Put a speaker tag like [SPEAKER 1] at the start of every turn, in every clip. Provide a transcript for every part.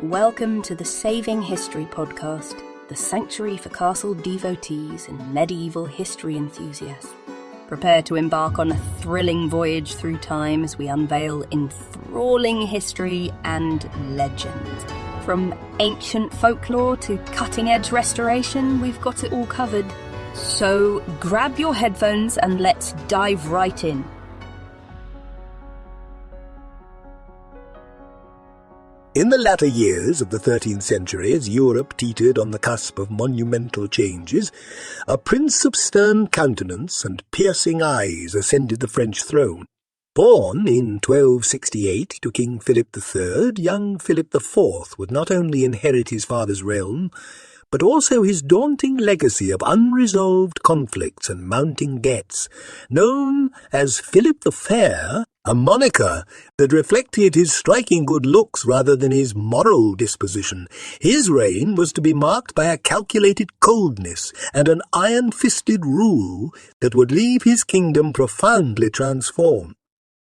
[SPEAKER 1] Welcome to the Saving History podcast, the sanctuary for castle devotees and medieval history enthusiasts. Prepare to embark on a thrilling voyage through time as we unveil enthralling history and legend. From ancient folklore to cutting-edge restoration, we've got it all covered. So grab your headphones and let's dive right in.
[SPEAKER 2] In the latter years of the 13th century, as Europe teetered on the cusp of monumental changes, a prince of stern countenance and piercing eyes ascended the French throne. Born in 1268 to King Philip III, young Philip IV would not only inherit his father's realm, but also his daunting legacy of unresolved conflicts and mounting debts, known as Philip the Fair, a moniker that reflected his striking good looks rather than his moral disposition. His reign was to be marked by a calculated coldness and an iron-fisted rule that would leave his kingdom profoundly transformed.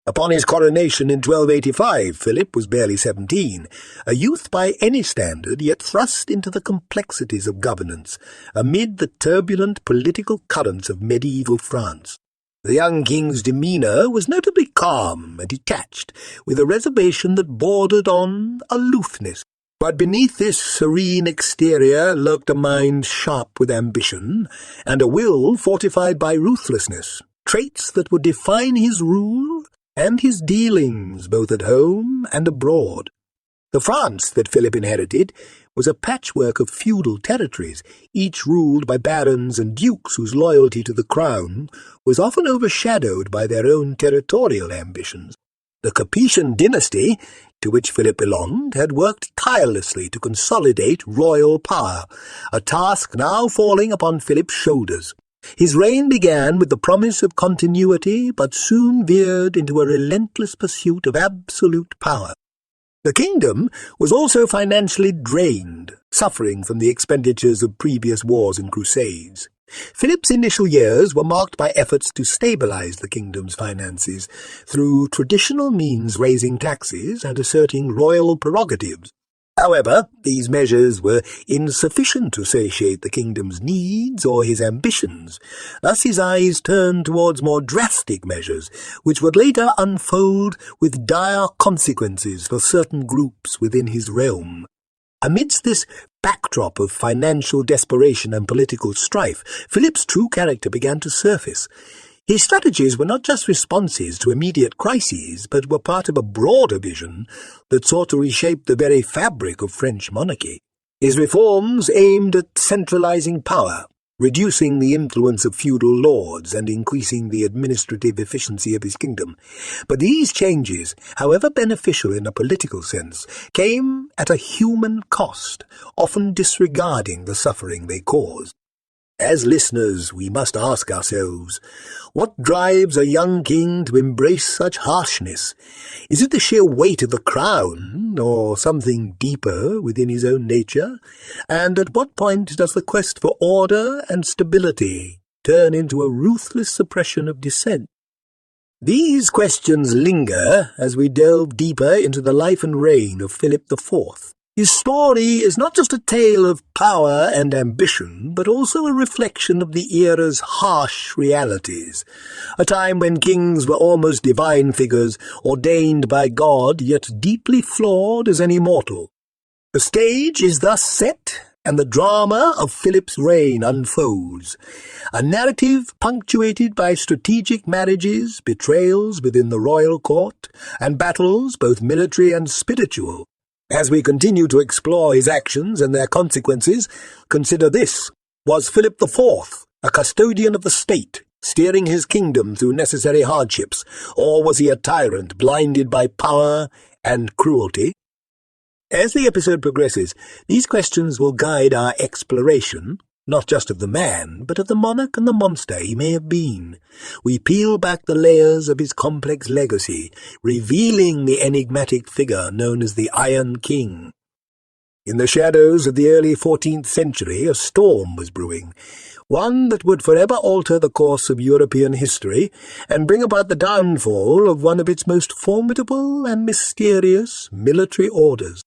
[SPEAKER 2] Upon his coronation in 1285, Philip was barely 17, a youth by any standard, yet thrust into the complexities of governance amid the turbulent political currents of medieval France. The young king's demeanour was notably calm and detached, with a reservation that bordered on aloofness. But beneath this serene exterior lurked a mind sharp with ambition, and a will fortified by ruthlessness, traits that would define his rule and his dealings both at home and abroad. The France that Philip inherited was a patchwork of feudal territories, each ruled by barons and dukes whose loyalty to the crown was often overshadowed by their own territorial ambitions. The Capetian dynasty, to which Philip belonged, had worked tirelessly to consolidate royal power, a task now falling upon Philip's shoulders. His reign began with the promise of continuity, but soon veered into a relentless pursuit of absolute power. The kingdom was also financially drained, suffering from the expenditures of previous wars and crusades. Philip's initial years were marked by efforts to stabilize the kingdom's finances through traditional means, raising taxes and asserting royal prerogatives. However, these measures were insufficient to satiate the kingdom's needs or his ambitions. Thus his eyes turned towards more drastic measures, which would later unfold with dire consequences for certain groups within his realm. Amidst this backdrop of financial desperation and political strife, Philip's true character began to surface. His strategies were not just responses to immediate crises, but were part of a broader vision that sought to reshape the very fabric of French monarchy. His reforms aimed at centralizing power, reducing the influence of feudal lords and increasing the administrative efficiency of his kingdom. But these changes, however beneficial in a political sense, came at a human cost, often disregarding the suffering they caused. As listeners, we must ask ourselves, what drives a young king to embrace such harshness? Is it the sheer weight of the crown, or something deeper within his own nature? And at what point does the quest for order and stability turn into a ruthless suppression of dissent? These questions linger as we delve deeper into the life and reign of Philip IV. His story is not just a tale of power and ambition, but also a reflection of the era's harsh realities, a time when kings were almost divine figures, ordained by God, yet deeply flawed as any mortal. The stage is thus set, and the drama of Philip's reign unfolds, a narrative punctuated by strategic marriages, betrayals within the royal court, and battles both military and spiritual. As we continue to explore his actions and their consequences, consider this. Was Philip IV a custodian of the state, steering his kingdom through necessary hardships, or was he a tyrant blinded by power and cruelty? As the episode progresses, these questions will guide our exploration, not just of the man, but of the monarch and the monster he may have been. We peel back the layers of his complex legacy, revealing the enigmatic figure known as the Iron King. In the shadows of the early 14th century, a storm was brewing, one that would forever alter the course of European history and bring about the downfall of one of its most formidable and mysterious military orders.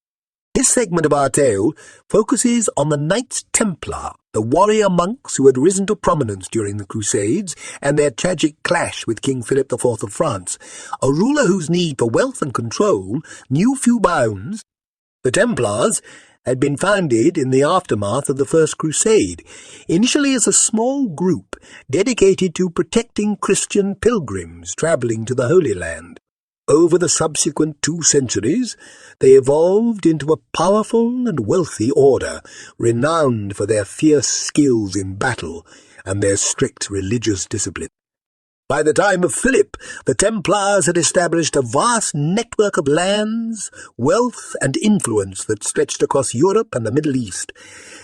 [SPEAKER 2] This segment of our tale focuses on the Knights Templar, the warrior monks who had risen to prominence during the Crusades, and their tragic clash with King Philip IV of France, a ruler whose need for wealth and control knew few bounds. The Templars had been founded in the aftermath of the First Crusade, initially as a small group dedicated to protecting Christian pilgrims travelling to the Holy Land. Over the subsequent 2 centuries, they evolved into a powerful and wealthy order, renowned for their fierce skills in battle and their strict religious discipline. By the time of Philip, the Templars had established a vast network of lands, wealth, and influence that stretched across Europe and the Middle East.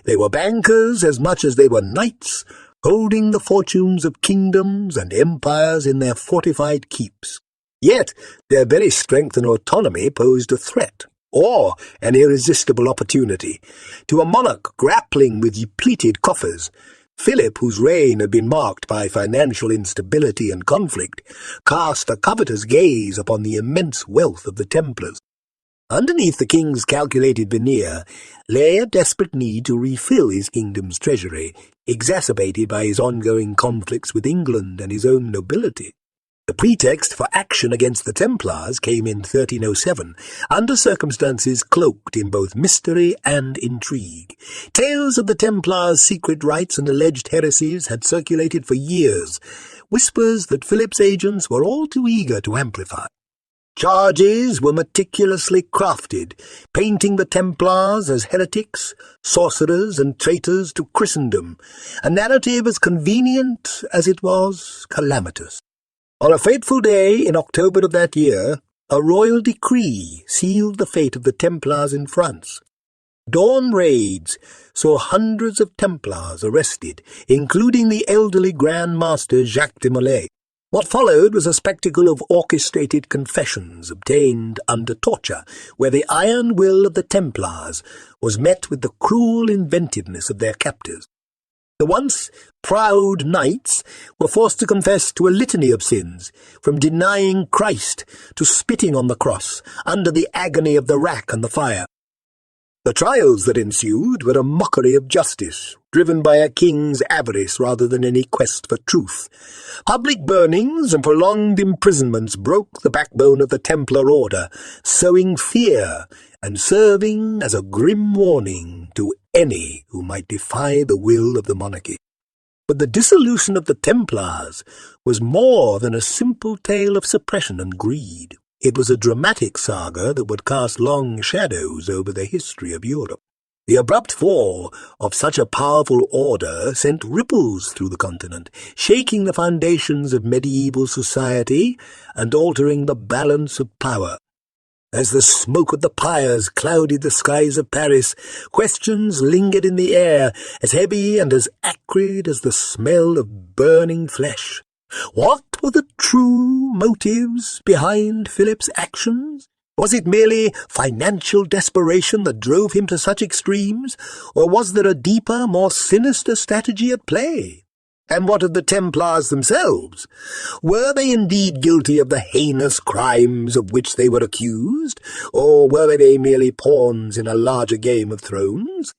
[SPEAKER 2] They were bankers as much as they were knights, holding the fortunes of kingdoms and empires in their fortified keeps. Yet their very strength and autonomy posed a threat, or an irresistible opportunity, to a monarch grappling with depleted coffers. Philip, whose reign had been marked by financial instability and conflict, cast a covetous gaze upon the immense wealth of the Templars. Underneath the king's calculated veneer lay a desperate need to refill his kingdom's treasury, exacerbated by his ongoing conflicts with England and his own nobility. The pretext for action against the Templars came in 1307, under circumstances cloaked in both mystery and intrigue. Tales of the Templars' secret rites and alleged heresies had circulated for years, whispers that Philip's agents were all too eager to amplify. Charges were meticulously crafted, painting the Templars as heretics, sorcerers, and traitors to Christendom, a narrative as convenient as it was calamitous. On a fateful day in October of that year, a royal decree sealed the fate of the Templars in France. Dawn raids saw hundreds of Templars arrested, including the elderly Grand Master Jacques de Molay. What followed was a spectacle of orchestrated confessions obtained under torture, where the iron will of the Templars was met with the cruel inventiveness of their captors. The once proud knights were forced to confess to a litany of sins, from denying Christ to spitting on the cross, under the agony of the rack and the fire. The trials that ensued were a mockery of justice, driven by a king's avarice rather than any quest for truth. Public burnings and prolonged imprisonments broke the backbone of the Templar order, sowing fear and serving as a grim warning to any who might defy the will of the monarchy. But the dissolution of the Templars was more than a simple tale of suppression and greed. It was a dramatic saga that would cast long shadows over the history of Europe. The abrupt fall of such a powerful order sent ripples through the continent, shaking the foundations of medieval society and altering the balance of power. As the smoke of the pyres clouded the skies of Paris, questions lingered in the air, as heavy and as acrid as the smell of burning flesh. What were the true motives behind Philip's actions? Was it merely financial desperation that drove him to such extremes, or was there a deeper, more sinister strategy at play? And what of the Templars themselves? Were they indeed guilty of the heinous crimes of which they were accused, or were they merely pawns in a larger game of thrones?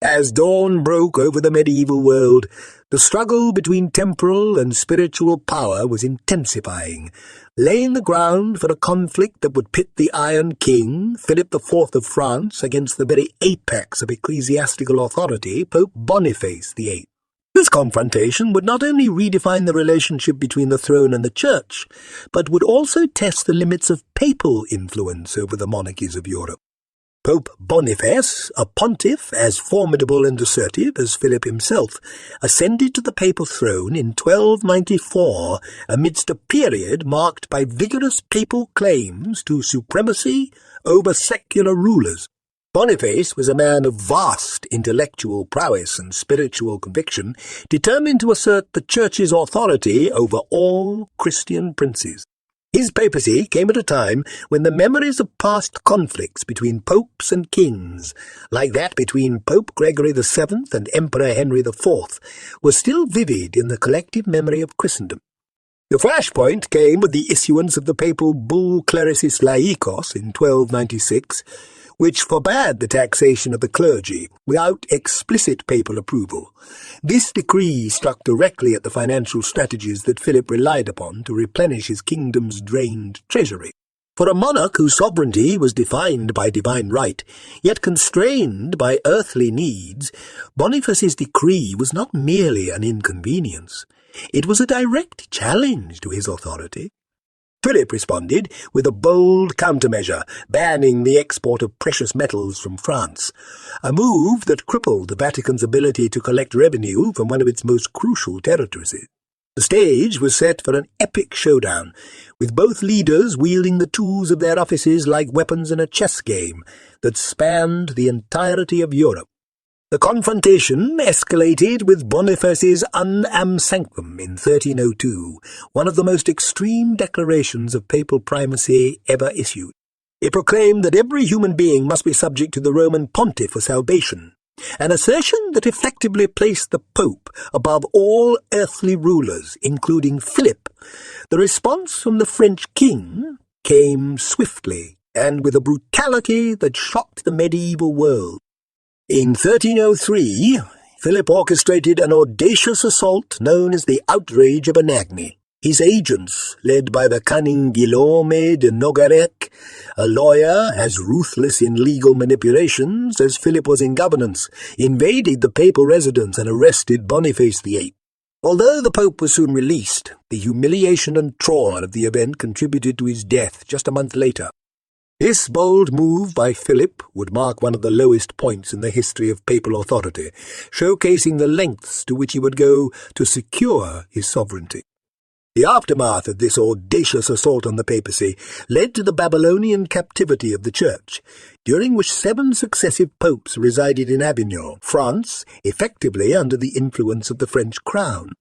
[SPEAKER 2] As dawn broke over the medieval world, the struggle between temporal and spiritual power was intensifying, laying the ground for a conflict that would pit the Iron King, Philip IV of France, against the very apex of ecclesiastical authority, Pope Boniface VIII. This confrontation would not only redefine the relationship between the throne and the church, but would also test the limits of papal influence over the monarchies of Europe. Pope Boniface, a pontiff as formidable and assertive as Philip himself, ascended to the papal throne in 1294 amidst a period marked by vigorous papal claims to supremacy over secular rulers. Boniface was a man of vast intellectual prowess and spiritual conviction, determined to assert the Church's authority over all Christian princes. His papacy came at a time when the memories of past conflicts between popes and kings, like that between Pope Gregory VII and Emperor Henry IV, were still vivid in the collective memory of Christendom. The flashpoint came with the issuance of the papal bull Clericis Laicos in 1296, which forbade the taxation of the clergy without explicit papal approval. This decree struck directly at the financial strategies that Philip relied upon to replenish his kingdom's drained treasury. For a monarch whose sovereignty was defined by divine right, yet constrained by earthly needs, Boniface's decree was not merely an inconvenience. It was a direct challenge to his authority. Philip responded with a bold countermeasure, banning the export of precious metals from France, a move that crippled the Vatican's ability to collect revenue from one of its most crucial territories. The stage was set for an epic showdown, with both leaders wielding the tools of their offices like weapons in a chess game that spanned the entirety of Europe. The confrontation escalated with Boniface's Unam Sanctum in 1302, one of the most extreme declarations of papal primacy ever issued. It proclaimed that every human being must be subject to the Roman pontiff for salvation, an assertion that effectively placed the Pope above all earthly rulers, including Philip. The response from the French king came swiftly and with a brutality that shocked the medieval world. In 1303, Philip orchestrated an audacious assault known as the Outrage of Anagni. His agents, led by the cunning Guillaume de Nogaret, a lawyer as ruthless in legal manipulations as Philip was in governance, invaded the papal residence and arrested Boniface VIII. Although the Pope was soon released, the humiliation and trauma of the event contributed to his death just a month later. This bold move by Philip would mark one of the lowest points in the history of papal authority, showcasing the lengths to which he would go to secure his sovereignty. The aftermath of this audacious assault on the papacy led to the Babylonian captivity of the Church, during which 7 successive popes resided in Avignon, France, effectively under the influence of the French crown.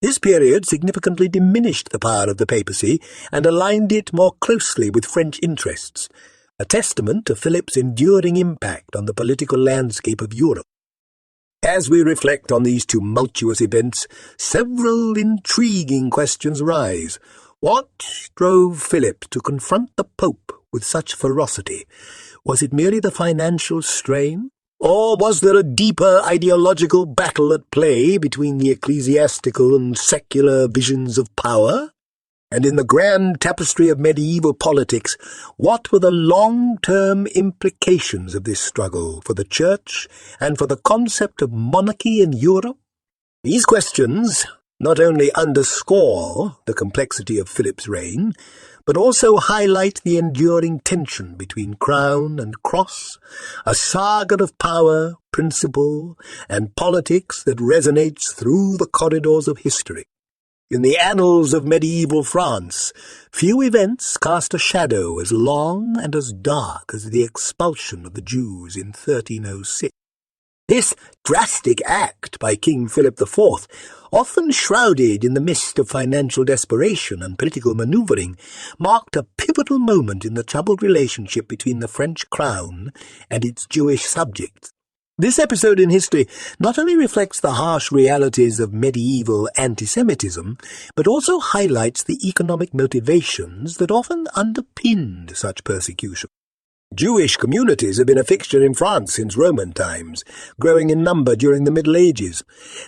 [SPEAKER 2] This period significantly diminished the power of the papacy and aligned it more closely with French interests, a testament to Philip's enduring impact on the political landscape of Europe. As we reflect on these tumultuous events, several intriguing questions arise. What drove Philip to confront the Pope with such ferocity? Was it merely the financial strain? Or was there a deeper ideological battle at play between the ecclesiastical and secular visions of power? And in the grand tapestry of medieval politics, what were the long-term implications of this struggle for the Church and for the concept of monarchy in Europe? These questions not only underscore the complexity of Philip's reign, but also highlight the enduring tension between crown and cross, a saga of power, principle, and politics that resonates through the corridors of history. In the annals of medieval France, few events cast a shadow as long and as dark as the expulsion of the Jews in 1306. This drastic act by King Philip IV, often shrouded in the mist of financial desperation and political manoeuvring, marked a pivotal moment in the troubled relationship between the French crown and its Jewish subjects. This episode in history not only reflects the harsh realities of medieval anti-Semitism, but also highlights the economic motivations that often underpinned such persecution. Jewish communities have been a fixture in France since Roman times, growing in number during the Middle Ages.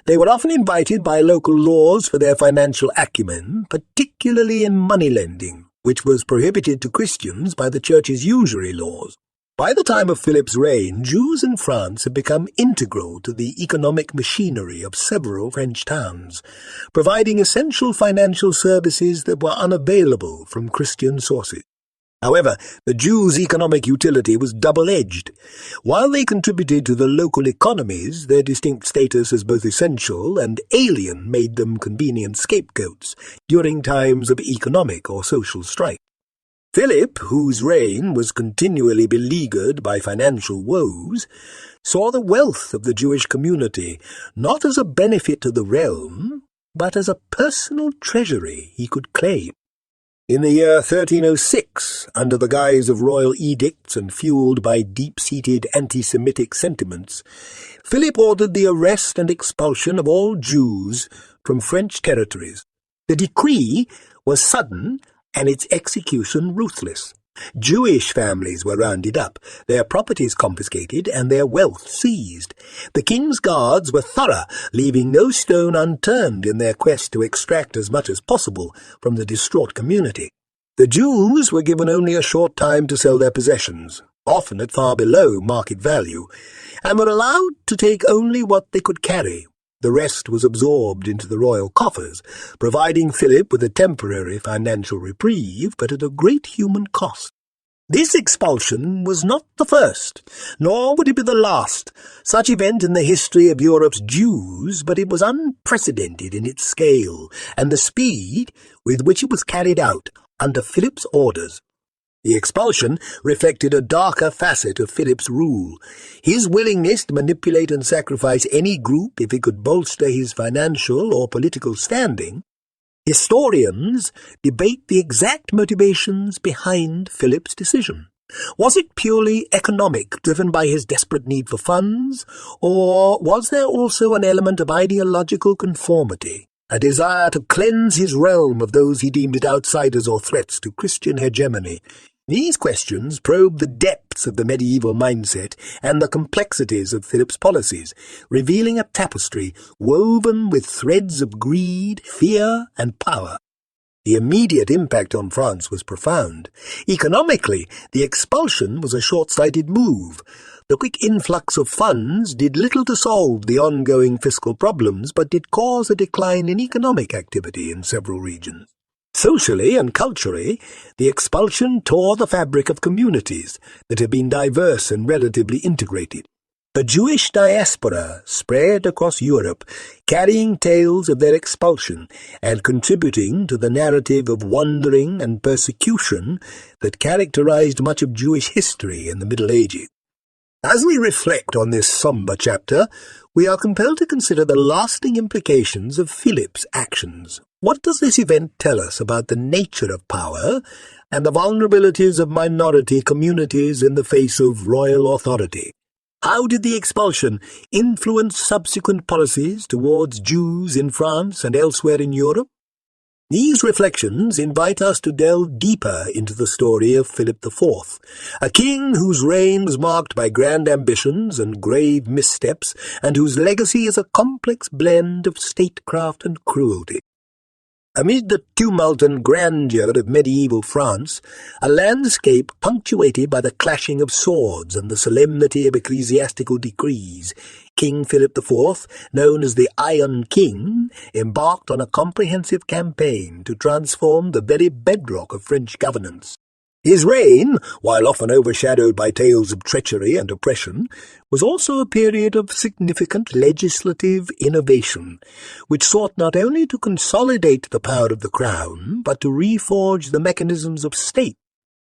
[SPEAKER 2] They were often invited by local laws for their financial acumen, particularly in money lending, which was prohibited to Christians by the Church's usury laws. By the time of Philip's reign, Jews in France had become integral to the economic machinery of several French towns, providing essential financial services that were unavailable from Christian sources. However, the Jews' economic utility was double-edged. While they contributed to the local economies, their distinct status as both essential and alien made them convenient scapegoats during times of economic or social strife. Philip, whose reign was continually beleaguered by financial woes, saw the wealth of the Jewish community not as a benefit to the realm, but as a personal treasury he could claim. In the year 1306, under the guise of royal edicts and fueled by deep-seated anti-Semitic sentiments, Philip ordered the arrest and expulsion of all Jews from French territories. The decree was sudden and its execution ruthless. Jewish families were rounded up, their properties confiscated, and their wealth seized. The king's guards were thorough, leaving no stone unturned in their quest to extract as much as possible from the distraught community. The Jews were given only a short time to sell their possessions, often at far below market value, and were allowed to take only what they could carry. The rest was absorbed into the royal coffers, providing Philip with a temporary financial reprieve, but at a great human cost. This expulsion was not the first, nor would it be the last, such event in the history of Europe's Jews, but it was unprecedented in its scale and the speed with which it was carried out under Philip's orders. The expulsion reflected a darker facet of Philip's rule, his willingness to manipulate and sacrifice any group if he could bolster his financial or political standing. Historians debate the exact motivations behind Philip's decision. Was it purely economic, driven by his desperate need for funds, or was there also an element of ideological conformity, a desire to cleanse his realm of those he deemed outsiders or threats to Christian hegemony? These questions probe the depths of the medieval mindset and the complexities of Philip's policies, revealing a tapestry woven with threads of greed, fear, and power. The immediate impact on France was profound. Economically, the expulsion was a short-sighted move. The quick influx of funds did little to solve the ongoing fiscal problems, but did cause a decline in economic activity in several regions. Socially and culturally, the expulsion tore the fabric of communities that had been diverse and relatively integrated. The Jewish diaspora spread across Europe, carrying tales of their expulsion and contributing to the narrative of wandering and persecution that characterized much of Jewish history in the Middle Ages. As we reflect on this somber chapter, we are compelled to consider the lasting implications of Philip's actions. What does this event tell us about the nature of power and the vulnerabilities of minority communities in the face of royal authority? How did the expulsion influence subsequent policies towards Jews in France and elsewhere in Europe? These reflections invite us to delve deeper into the story of Philip IV, a king whose reign was marked by grand ambitions and grave missteps, and whose legacy is a complex blend of statecraft and cruelty. Amid the tumult and grandeur of medieval France, a landscape punctuated by the clashing of swords and the solemnity of ecclesiastical decrees, King Philip IV, known as the Iron King, embarked on a comprehensive campaign to transform the very bedrock of French governance. His reign, while often overshadowed by tales of treachery and oppression, was also a period of significant legislative innovation, which sought not only to consolidate the power of the crown, but to reforge the mechanisms of state.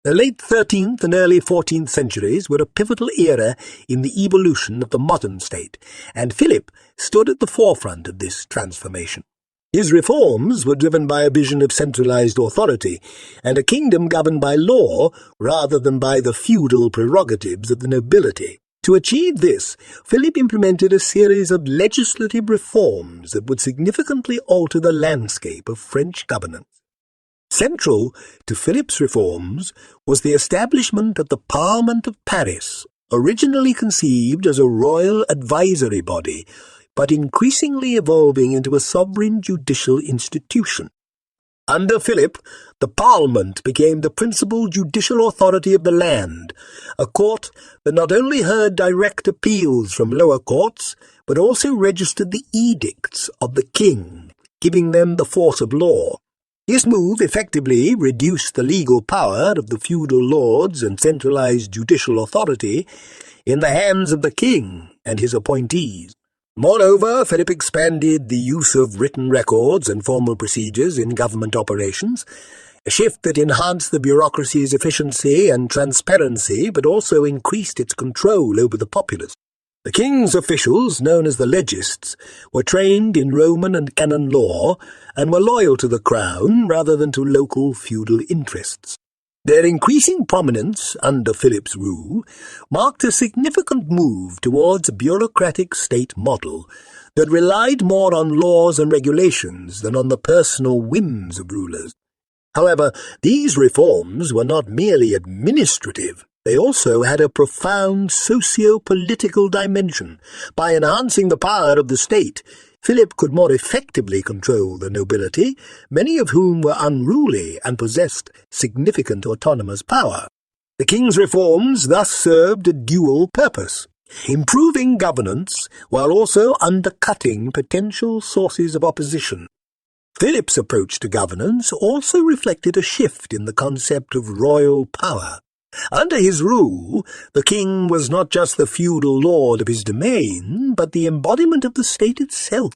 [SPEAKER 2] The late 13th and early 14th centuries were a pivotal era in the evolution of the modern state, and Philip stood at the forefront of this transformation. His reforms were driven by a vision of centralized authority and a kingdom governed by law rather than by the feudal prerogatives of the nobility. To achieve this, Philip implemented a series of legislative reforms that would significantly alter the landscape of French governance. Central to Philip's reforms was the establishment of the Parliament of Paris, originally conceived as a royal advisory body, but increasingly evolving into a sovereign judicial institution. Under Philip, the Parliament became the principal judicial authority of the land, a court that not only heard direct appeals from lower courts, but also registered the edicts of the king, giving them the force of law. This move effectively reduced the legal power of the feudal lords and centralized judicial authority in the hands of the king and his appointees. Moreover, Philip expanded the use of written records and formal procedures in government operations, a shift that enhanced the bureaucracy's efficiency and transparency, but also increased its control over the populace. The king's officials, known as the legists, were trained in Roman and canon law and were loyal to the crown rather than to local feudal interests. Their increasing prominence under Philip's rule marked a significant move towards a bureaucratic state model that relied more on laws and regulations than on the personal whims of rulers. However, these reforms were not merely administrative. They also had a profound socio-political dimension. By enhancing the power of the state, Philip could more effectively control the nobility, many of whom were unruly and possessed significant autonomous power. The king's reforms thus served a dual purpose: improving governance while also undercutting potential sources of opposition. Philip's approach to governance also reflected a shift in the concept of royal power. Under his rule, the king was not just the feudal lord of his domain, but the embodiment of the state itself.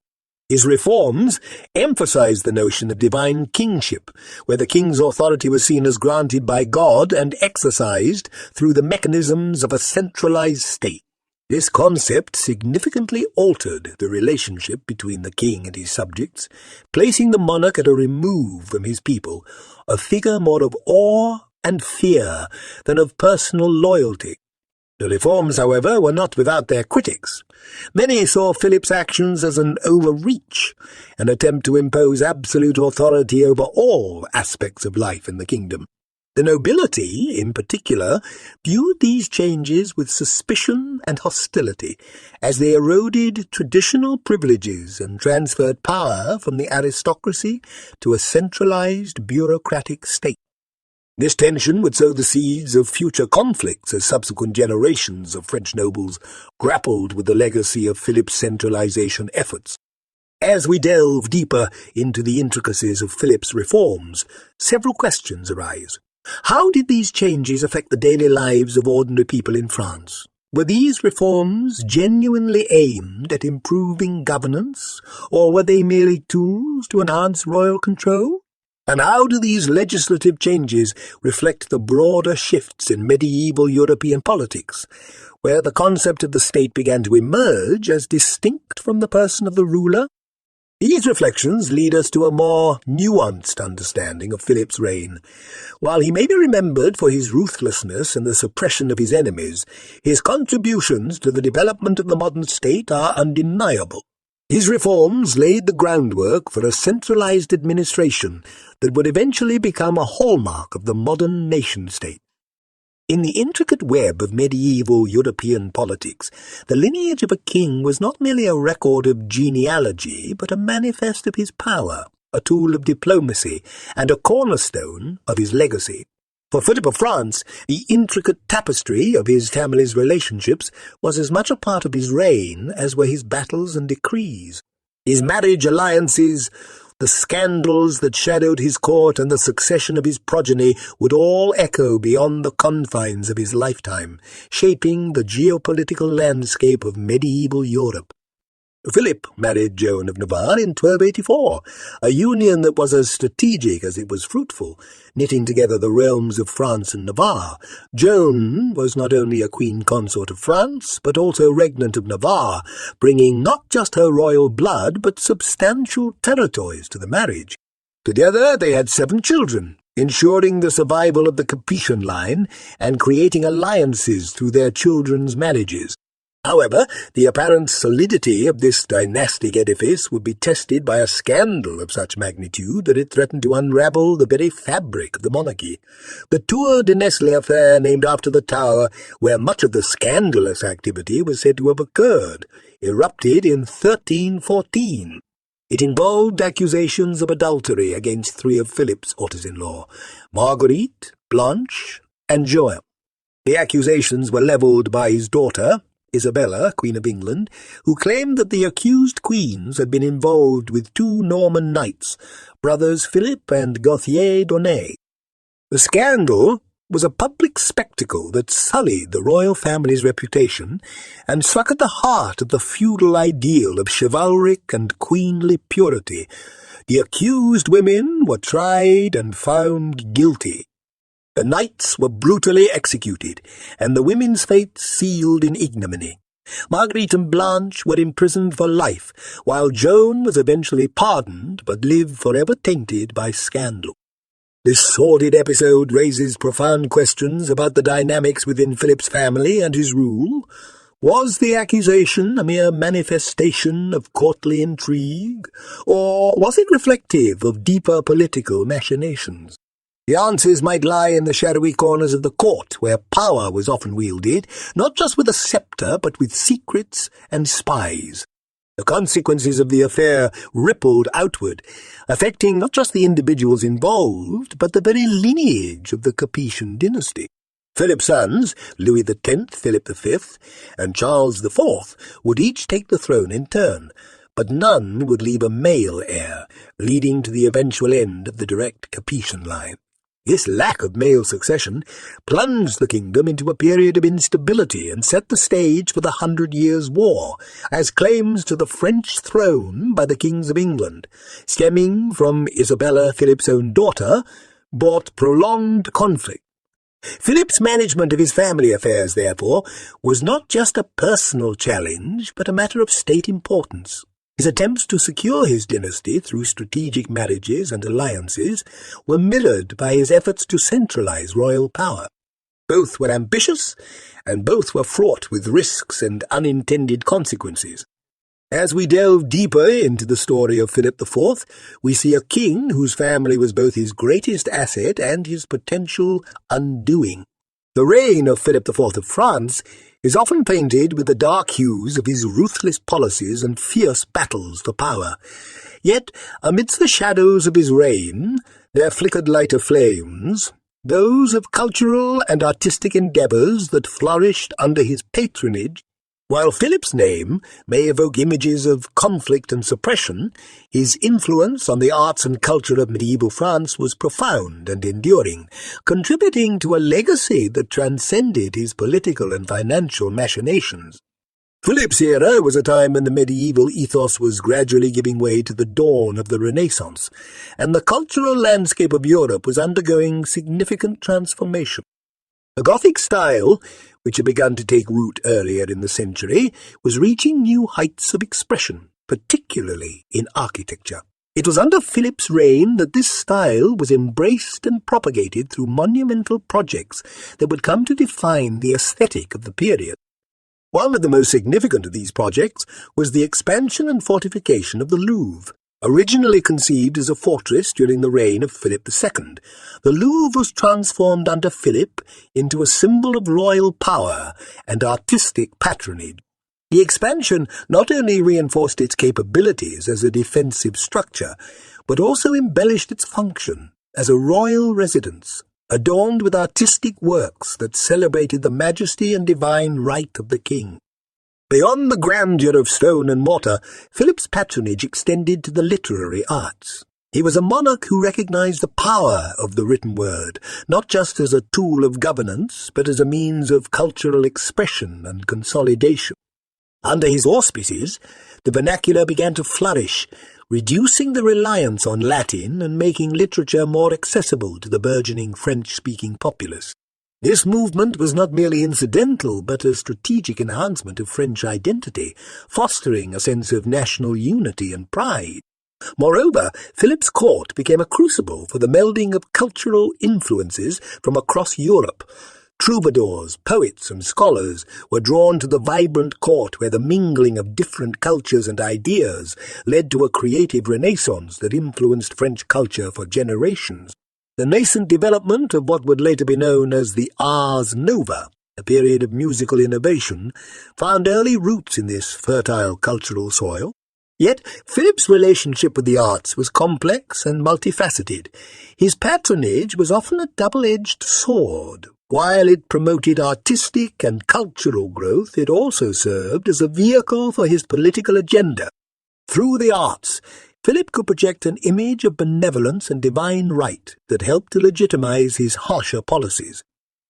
[SPEAKER 2] His reforms emphasized the notion of divine kingship, where the king's authority was seen as granted by God and exercised through the mechanisms of a centralized state. This concept significantly altered the relationship between the king and his subjects, placing the monarch at a remove from his people, a figure more of awe and fear than of personal loyalty. The reforms, however, were not without their critics. Many saw Philip's actions as an overreach, an attempt to impose absolute authority over all aspects of life in the kingdom. The nobility, in particular, viewed these changes with suspicion and hostility, as they eroded traditional privileges and transferred power from the aristocracy to a centralized bureaucratic state. This tension would sow the seeds of future conflicts as subsequent generations of French nobles grappled with the legacy of Philip's centralization efforts. As we delve deeper into the intricacies of Philip's reforms, several questions arise. How did these changes affect the daily lives of ordinary people in France? Were these reforms genuinely aimed at improving governance, or were they merely tools to enhance royal control? And how do these legislative changes reflect the broader shifts in medieval European politics, where the concept of the state began to emerge as distinct from the person of the ruler? These reflections lead us to a more nuanced understanding of Philip's reign. While he may be remembered for his ruthlessness and the suppression of his enemies, his contributions to the development of the modern state are undeniable. His reforms laid the groundwork for a centralized administration that would eventually become a hallmark of the modern nation-state. In the intricate web of medieval European politics, the lineage of a king was not merely a record of genealogy, but a manifest of his power, a tool of diplomacy, and a cornerstone of his legacy. For Philip of France, the intricate tapestry of his family's relationships was as much a part of his reign as were his battles and decrees. His marriage alliances, the scandals that shadowed his court, and the succession of his progeny would all echo beyond the confines of his lifetime, shaping the geopolitical landscape of medieval Europe. Philip married Joan of Navarre in 1284, a union that was as strategic as it was fruitful, knitting together the realms of France and Navarre. Joan was not only a queen consort of France, but also regnant of Navarre, bringing not just her royal blood, but substantial territories to the marriage. Together they had 7 children, ensuring the survival of the Capetian line and creating alliances through their children's marriages. However, the apparent solidity of this dynastic edifice would be tested by a scandal of such magnitude that it threatened to unravel the very fabric of the monarchy. The Tour de Nesle affair, named after the tower where much of the scandalous activity was said to have occurred, erupted in 1314. It involved accusations of adultery against 3 of Philip's daughters-in-law, Marguerite, Blanche, and Joan. The accusations were levelled by his daughter, Isabella, Queen of England, who claimed that the accused queens had been involved with 2 Norman knights, brothers Philip and Gauthier d'Aunay. The scandal was a public spectacle that sullied the royal family's reputation and struck at the heart of the feudal ideal of chivalric and queenly purity. The accused women were tried and found guilty. The knights were brutally executed, and the women's fates sealed in ignominy. Marguerite and Blanche were imprisoned for life, while Joan was eventually pardoned but lived forever tainted by scandal. This sordid episode raises profound questions about the dynamics within Philip's family and his rule. Was the accusation a mere manifestation of courtly intrigue, or was it reflective of deeper political machinations? The answers might lie in the shadowy corners of the court, where power was often wielded, not just with a sceptre, but with secrets and spies. The consequences of the affair rippled outward, affecting not just the individuals involved, but the very lineage of the Capetian dynasty. Philip's sons, Louis X, Philip V, and Charles IV, would each take the throne in turn, but none would leave a male heir, leading to the eventual end of the direct Capetian line. This lack of male succession plunged the kingdom into a period of instability and set the stage for the 100 Years' War, as claims to the French throne by the kings of England, stemming from Isabella, Philip's own daughter, brought prolonged conflict. Philip's management of his family affairs, therefore, was not just a personal challenge, but a matter of state importance. His attempts to secure his dynasty through strategic marriages and alliances were mirrored by his efforts to centralize royal power. Both were ambitious, and both were fraught with risks and unintended consequences. As we delve deeper into the story of Philip IV, we see a king whose family was both his greatest asset and his potential undoing. The reign of Philip IV of France is often painted with the dark hues of his ruthless policies and fierce battles for power. Yet, amidst the shadows of his reign, there flickered lighter flames, those of cultural and artistic endeavours that flourished under his patronage. While Philip's name may evoke images of conflict and suppression, his influence on the arts and culture of medieval France was profound and enduring, contributing to a legacy that transcended his political and financial machinations. Philip's era was a time when the medieval ethos was gradually giving way to the dawn of the Renaissance, and the cultural landscape of Europe was undergoing significant transformation. The Gothic style, which had begun to take root earlier in the century, was reaching new heights of expression, particularly in architecture. It was under Philip's reign that this style was embraced and propagated through monumental projects that would come to define the aesthetic of the period. One of the most significant of these projects was the expansion and fortification of the Louvre. Originally conceived as a fortress during the reign of Philip II, the Louvre was transformed under Philip into a symbol of royal power and artistic patronage. The expansion not only reinforced its capabilities as a defensive structure, but also embellished its function as a royal residence, adorned with artistic works that celebrated the majesty and divine right of the king. Beyond the grandeur of stone and mortar, Philip's patronage extended to the literary arts. He was a monarch who recognized the power of the written word, not just as a tool of governance, but as a means of cultural expression and consolidation. Under his auspices, the vernacular began to flourish, reducing the reliance on Latin and making literature more accessible to the burgeoning French-speaking populace. This movement was not merely incidental, but a strategic enhancement of French identity, fostering a sense of national unity and pride. Moreover, Philip's court became a crucible for the melding of cultural influences from across Europe. Troubadours, poets, and scholars were drawn to the vibrant court where the mingling of different cultures and ideas led to a creative renaissance that influenced French culture for generations. The nascent development of what would later be known as the Ars Nova, a period of musical innovation, found early roots in this fertile cultural soil. Yet Philip's relationship with the arts was complex and multifaceted. His patronage was often a double-edged sword. While it promoted artistic and cultural growth, it also served as a vehicle for his political agenda. Through the arts, Philip could project an image of benevolence and divine right that helped to legitimize his harsher policies.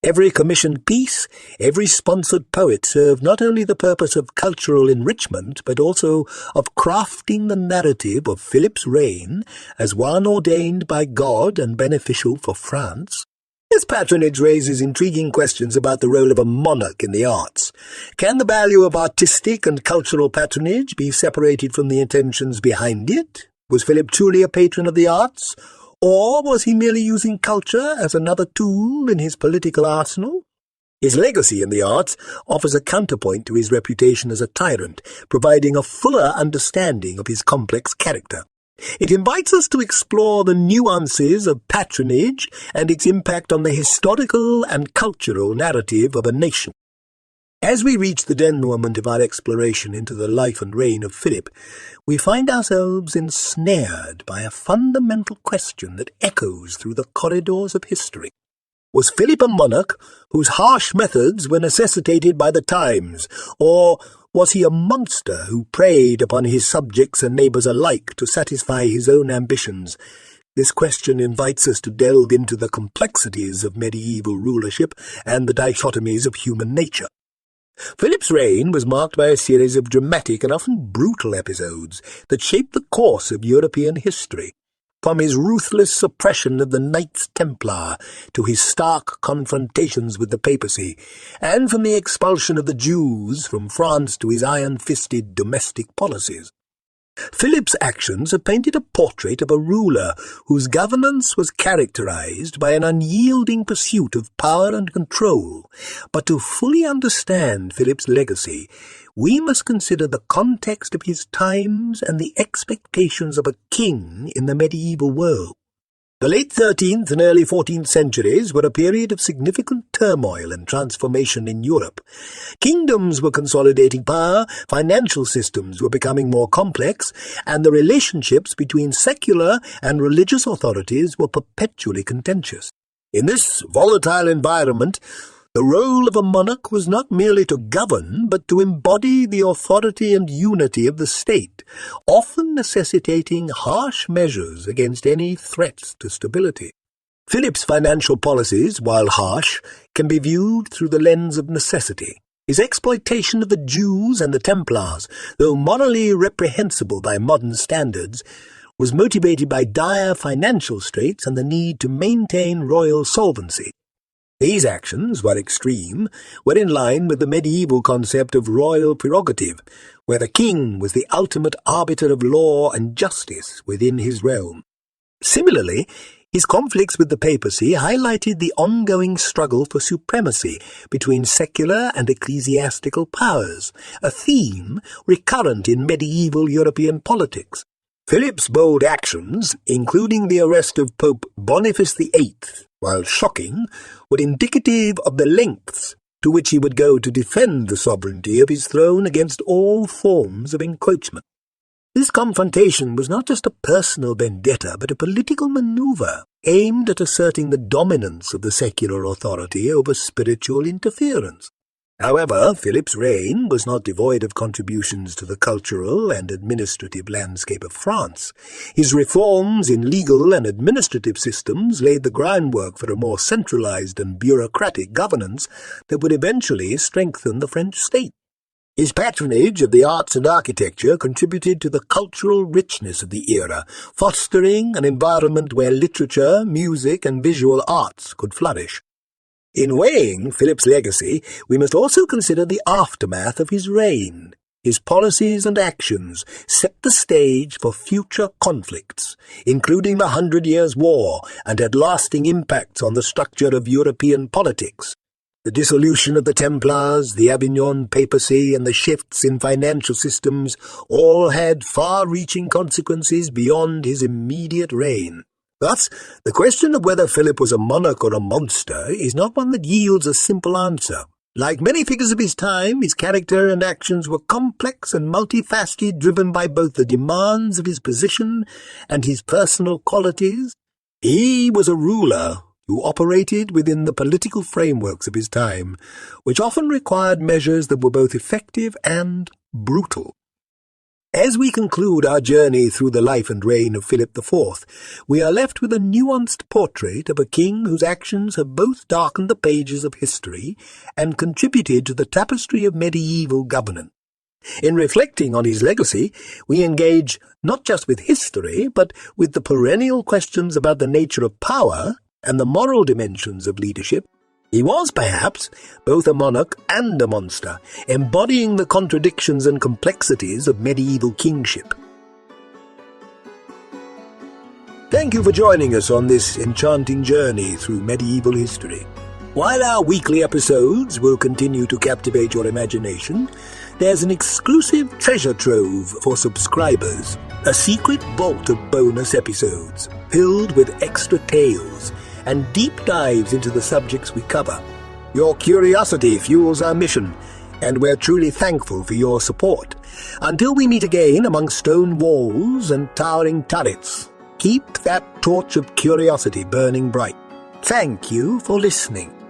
[SPEAKER 2] Every commissioned piece, every sponsored poet served not only the purpose of cultural enrichment, but also of crafting the narrative of Philip's reign as one ordained by God and beneficial for France. This patronage raises intriguing questions about the role of a monarch in the arts. Can the value of artistic and cultural patronage be separated from the intentions behind it? Was Philip truly a patron of the arts? Or was he merely using culture as another tool in his political arsenal? His legacy in the arts offers a counterpoint to his reputation as a tyrant, providing a fuller understanding of his complex character. It invites us to explore the nuances of patronage and its impact on the historical and cultural narrative of a nation. As we reach the denouement of our exploration into the life and reign of Philip, we find ourselves ensnared by a fundamental question that echoes through the corridors of history. Was Philip a monarch whose harsh methods were necessitated by the times, or was he a monster who preyed upon his subjects and neighbours alike to satisfy his own ambitions? This question invites us to delve into the complexities of medieval rulership and the dichotomies of human nature. Philip's reign was marked by a series of dramatic and often brutal episodes that shaped the course of European history. From his ruthless suppression of the Knights Templar to his stark confrontations with the Papacy, and from the expulsion of the Jews from France to his iron-fisted domestic policies. Philip's actions have painted a portrait of a ruler whose governance was characterized by an unyielding pursuit of power and control. But to fully understand Philip's legacy, we must consider the context of his times and the expectations of a king in the medieval world. The late 13th and early 14th centuries were a period of significant turmoil and transformation in Europe. Kingdoms were consolidating power, financial systems were becoming more complex, and the relationships between secular and religious authorities were perpetually contentious. In this volatile environment, the role of a monarch was not merely to govern, but to embody the authority and unity of the state, often necessitating harsh measures against any threats to stability. Philip's financial policies, while harsh, can be viewed through the lens of necessity. His exploitation of the Jews and the Templars, though morally reprehensible by modern standards, was motivated by dire financial straits and the need to maintain royal solvency. These actions, while extreme, were in line with the medieval concept of royal prerogative, where the king was the ultimate arbiter of law and justice within his realm. Similarly, his conflicts with the papacy highlighted the ongoing struggle for supremacy between secular and ecclesiastical powers, a theme recurrent in medieval European politics. Philip's bold actions, including the arrest of Pope Boniface VIII, while shocking, were indicative of the lengths to which he would go to defend the sovereignty of his throne against all forms of encroachment. This confrontation was not just a personal vendetta, but a political maneuver aimed at asserting the dominance of the secular authority over spiritual interference. However, Philip's reign was not devoid of contributions to the cultural and administrative landscape of France. His reforms in legal and administrative systems laid the groundwork for a more centralized and bureaucratic governance that would eventually strengthen the French state. His patronage of the arts and architecture contributed to the cultural richness of the era, fostering an environment where literature, music, and visual arts could flourish. In weighing Philip's legacy, we must also consider the aftermath of his reign. His policies and actions set the stage for future conflicts, including the 100 Years' War, and had lasting impacts on the structure of European politics. The dissolution of the Templars, the Avignon Papacy, and the shifts in financial systems all had far-reaching consequences beyond his immediate reign. Thus, the question of whether Philip was a monarch or a monster is not one that yields a simple answer. Like many figures of his time, his character and actions were complex and multifaceted, driven by both the demands of his position and his personal qualities. He was a ruler who operated within the political frameworks of his time, which often required measures that were both effective and brutal. As we conclude our journey through the life and reign of Philip IV, we are left with a nuanced portrait of a king whose actions have both darkened the pages of history and contributed to the tapestry of medieval governance. In reflecting on his legacy, we engage not just with history, but with the perennial questions about the nature of power and the moral dimensions of leadership. He was, perhaps, both a monarch and a monster, embodying the contradictions and complexities of medieval kingship. Thank you for joining us on this enchanting journey through medieval history. While our weekly episodes will continue to captivate your imagination, there's an exclusive treasure trove for subscribers, a secret vault of bonus episodes filled with extra tales and deep dives into the subjects we cover. Your curiosity fuels our mission, and we're truly thankful for your support. Until we meet again among stone walls and towering turrets, keep that torch of curiosity burning bright. Thank you for listening.